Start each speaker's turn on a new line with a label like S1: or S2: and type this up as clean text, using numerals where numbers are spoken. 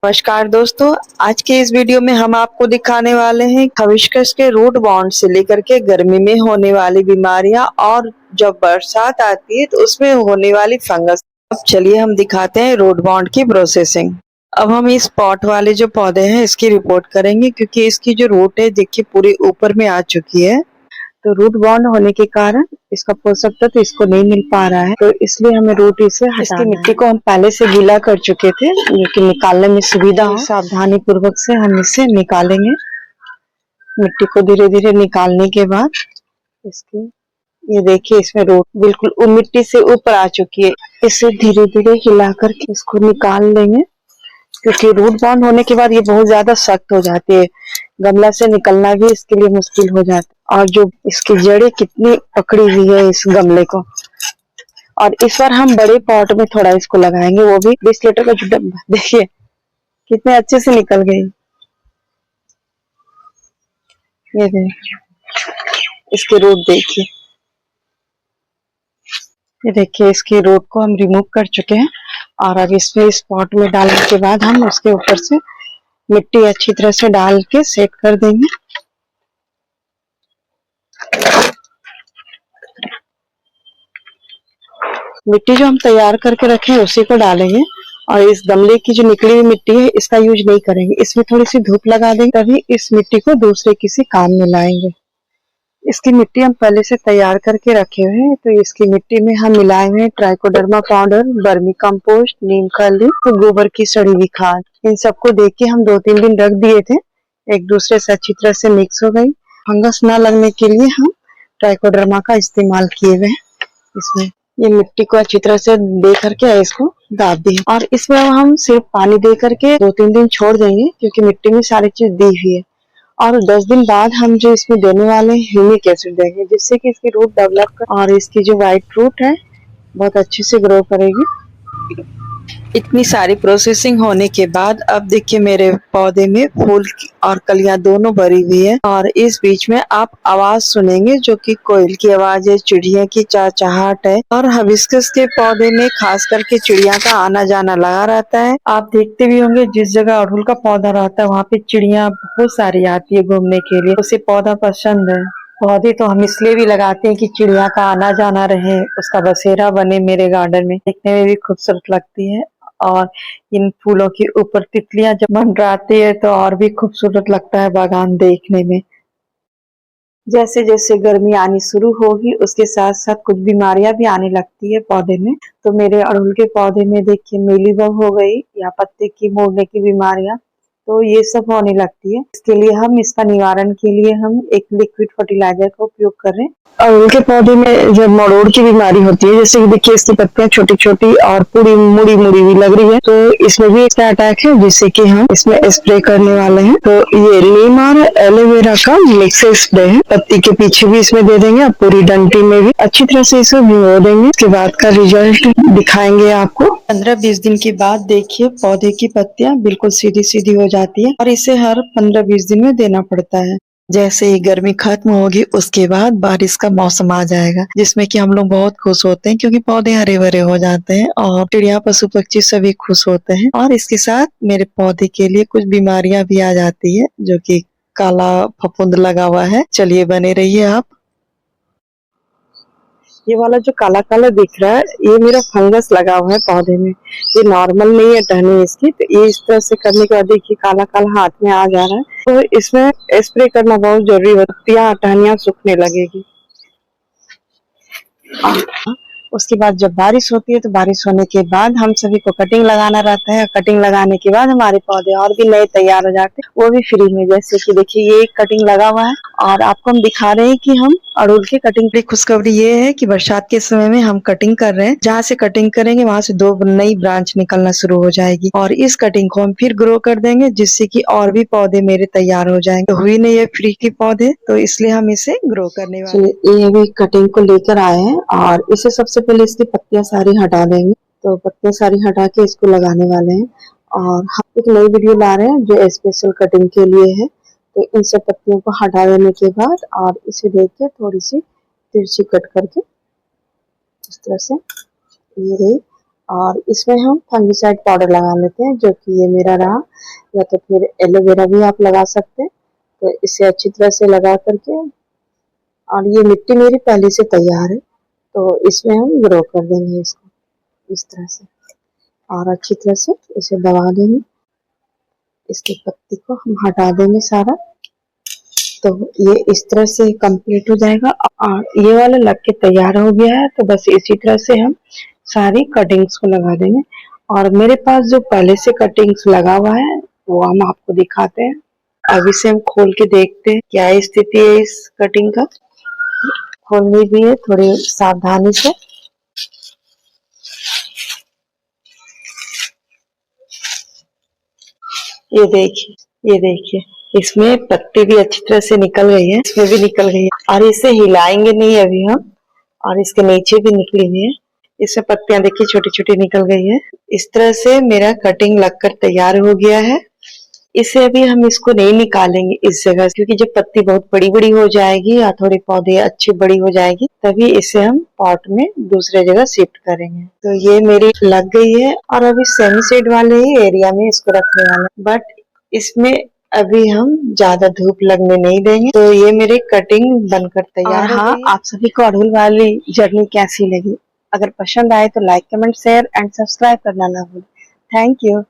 S1: नमस्कार दोस्तों, आज के इस वीडियो में हम आपको दिखाने वाले हैं हिबिस्कस के रूट बॉन्ड से लेकर के गर्मी में होने वाली बीमारियां और जब बरसात आती है तो उसमें होने वाली फंगस। अब चलिए हम दिखाते हैं रूट बॉन्ड की प्रोसेसिंग। अब हम इस पॉट वाले जो पौधे हैं इसकी रिपोर्ट करेंगे क्योंकि इसकी जो रूट है देखिए पूरी ऊपर में आ चुकी है। तो रूट बॉन्ड होने के कारण इसका पोषक तत्व इसको नहीं मिल पा रहा है, तो इसलिए हमें रूट इसे इसकी मिट्टी को हम पहले से गीला कर चुके थे जो कि निकालने में सुविधा हो। सावधानी पूर्वक से हम इसे निकालेंगे। मिट्टी को धीरे धीरे निकालने के बाद इसके ये देखिए इसमें रूट बिल्कुल मिट्टी से ऊपर आ चुकी है। इसे धीरे धीरे हिला करके इसको निकाल लेंगे क्योंकि रूट बॉन्ड होने के बाद ये बहुत ज्यादा सख्त हो जाती है। गमला से निकलना भी इसके लिए मुश्किल हो जाता है। और जो इसकी जड़ें कितनी पकड़ी हुई है इस गमले को। और इस बार हम बड़े पॉट में थोड़ा इसको लगाएंगे, वो भी 20 लीटर का जो डब्बा देखिए कितने अच्छे से निकल गई। ये इसके रूट देखिए, ये देखिए इसकी रूट को हम रिमूव कर चुके हैं। और अब इसमें इस पॉट में डालने के बाद हम उसके ऊपर से मिट्टी अच्छी तरह से डाल के सेट कर देंगे। मिट्टी जो हम तैयार करके रखे हैं उसी को डालेंगे और इस गमले की जो निकली हुई मिट्टी है इसका यूज नहीं करेंगे। इसमें थोड़ी सी धूप लगा देंगे, तभी इस मिट्टी को दूसरे किसी काम में लाएंगे। इसकी मिट्टी हम पहले से तैयार करके रखे हुए हैं, तो इसकी मिट्टी में हम मिलाए हुए ट्राइकोडर्मा पाउडर, वर्मी कंपोस्ट, नीम का लीफ, तो गोबर की सड़ी हुई खाद। इन सबको देख के हम 2-3 दिन रख दिए थे, एक दूसरे से अच्छी तरह से मिक्स हो गई। फंगस ना लगने के लिए हम ट्राइकोडर्मा का इस्तेमाल किए हुए इसमें। ये मिट्टी को अच्छी तरह से दे करके इसको दाब दिए और इसमें हम सिर्फ पानी दे करके 2-3 दिन छोड़ देंगे क्योंकि मिट्टी में सारी चीज दी हुई है। और 10 दिन बाद हम जो इसमें देने वाले हैं ह्यूमिक एसिड देंगे, जिससे कि इसकी रूट डेवलप कर और इसकी जो व्हाइट रूट है बहुत अच्छे से ग्रो करेगी। इतनी सारी प्रोसेसिंग होने के बाद अब देखिए मेरे पौधे में फूल और कलियां दोनों भरी हुई है। और इस बीच में आप आवाज सुनेंगे जो कि कोयल की आवाज है, चिड़िया की चहचहाट है। और हिबिस्कस के पौधे में खास करके चिड़िया का आना जाना लगा रहता है। आप देखते भी होंगे जिस जगह अड़हुल का पौधा रहता है वहाँ पे चिड़िया बहुत सारी आती है घूमने के लिए, उसे पौधा पसंद है। पौधे तो हम इसलिए भी लगाते हैं कि चिड़िया का आना जाना रहे, उसका बसेरा बने मेरे गार्डन में, देखने में भी खूबसूरत लगती है। और इन फूलों के ऊपर तितलियां जब मंडराती है तो और भी खूबसूरत लगता है बागान देखने में। जैसे जैसे गर्मी आनी शुरू होगी उसके साथ साथ कुछ बीमारियां भी आने लगती है पौधे में। तो मेरे अड़हुल के पौधे में देखिए मीलीबग हो गई या पत्ते की मुड़ने की बीमारियां, तो ये सब होने लगती है। इसके लिए हम इसका निवारण के लिए हम एक लिक्विड फर्टिलाइजर का उपयोग कर रहे हैं। अड़हुल के पौधे में जब मरोड़ की बीमारी होती है, जैसे कि देखिए इसकी पत्तियां छोटी छोटी और पूरी मुड़ी मुड़ी हुई लग रही है, तो इसमें भी इसका अटैक है जिससे कि हम इसमें स्प्रे करने वाले हैं। तो ये नीम और एलोवेरा का मिक्स स्प्रे है, पत्ती के पीछे भी इसमें दे देंगे और पूरी डंडी में भी अच्छी तरह से इसे भिगो देंगे। इसके बाद का रिजल्ट दिखाएंगे आपको। 15-20 दिन के बाद देखिए पौधे की पत्तियां बिल्कुल सीधी सीधी हो जाती है और इसे हर 15-20 दिन में देना पड़ता है। जैसे ही गर्मी खत्म होगी उसके बाद बारिश का मौसम आ जाएगा, जिसमें कि हम लोग बहुत खुश होते हैं क्योंकि पौधे हरे भरे हो जाते हैं और चिड़िया पशु पक्षी सभी खुश होते हैं। और इसके साथ मेरे पौधे के लिए कुछ बीमारियां भी आ जाती है जो कि काला फफूंद लगा हुआ है। चलिए बने रहिए आप। ये वाला जो काला काला दिख रहा है ये मेरा फंगस लगा हुआ है पौधे में, ये नॉर्मल नहीं है टहनी इसकी। तो ये इस तरह से करने के बाद देखिए काला काला हाथ में आ जा रहा है, तो इसमें स्प्रे करना बहुत जरूरी है, पत्तियां टहनियां सूखने लगेगी। उसके बाद जब बारिश होती है तो बारिश होने के बाद हम सभी को कटिंग लगाना रहता है। कटिंग लगाने के बाद हमारे पौधे और भी नए तैयार हो जाते हैं, वो भी फ्री में। जैसे कि देखिए ये एक कटिंग लगा हुआ है और आपको हम दिखा रहे हैं कि हम अड़हुल की कटिंग की खुशखबरी ये है कि बरसात के समय में हम कटिंग कर रहे हैं। जहाँ से कटिंग करेंगे वहां से 2 नई ब्रांच निकलना शुरू हो जाएगी और इस कटिंग को हम फिर ग्रो कर देंगे, जिससे कि और भी पौधे मेरे तैयार हो जाएंगे। तो हुई नहीं है फ्री के पौधे, तो इसलिए हम इसे ग्रो करने वाले। ये भी कटिंग को लेकर आए हैं और इसे सबसे पहले इसकी पत्तियां सारी हटा देंगे। तो पत्तियां सारी हटा के इसको लगाने वाले हैं और हम एक नई वीडियो ला रहे हैं जो स्पेशल कटिंग के लिए है। तो इन सब पत्तियों को हटा देने के बाद और इसे देखिए थोड़ी सी तिरछी कट करके इस तरह से ये रही। और इसमें हम फंगिसाइड पाउडर लगा लेते हैं, जो कि ये मेरा रहा, या तो फिर एलोवेरा भी आप लगा सकते हैं। तो इसे अच्छी तरह से लगा करके, और ये मिट्टी मेरी पहले से तैयार है, तो इसमें हम ग्रो कर देंगे इसको इस तरह से, और अच्छी तरह से इसे दबा देंगे। इसकी पत्ती को हम हटा देंगे सारा, तो ये इस तरह से कंप्लीट हो जाएगा। और ये वाला लग के तैयार हो गया है, तो बस इसी तरह से हम सारी कटिंग्स को लगा देंगे। और मेरे पास जो पहले से कटिंग्स लगा हुआ है वो हम आपको दिखाते हैं। अभी से हम खोल के देखते हैं क्या स्थिति है इस कटिंग का। खोलनी भी है थोड़ी सावधानी से। ये देखिए, इसमें पत्ती भी अच्छी तरह से निकल गई है, इसमें भी निकल गई है, और इसे हिलाएंगे नहीं अभी हम। और इसके नीचे भी निकली हुई है, इसमें पत्तियां देखिए छोटी छोटी निकल गई है। इस तरह से मेरा कटिंग लगकर तैयार हो गया है। इसे अभी हम इसको नहीं निकालेंगे इस जगह, क्योंकि जब पत्ती बहुत बड़ी बड़ी हो जाएगी या थोड़ी पौधे अच्छी बड़ी हो जाएगी, तभी इसे हम पॉट में दूसरे जगह शिफ्ट करेंगे। तो ये मेरी लग गई है, और अभी सेमी शेड वाले ही एरिया में इसको रखने वाले, बट इसमें अभी हम ज्यादा धूप लगने नहीं देंगे। तो ये मेरी कटिंग बनकर तैयार हो गई है। आप सभी को अड़हुल वाली जर्नी कैसी लगी? अगर पसंद आए तो like, comment, share and subscribe करना ना भूलें। Thank you.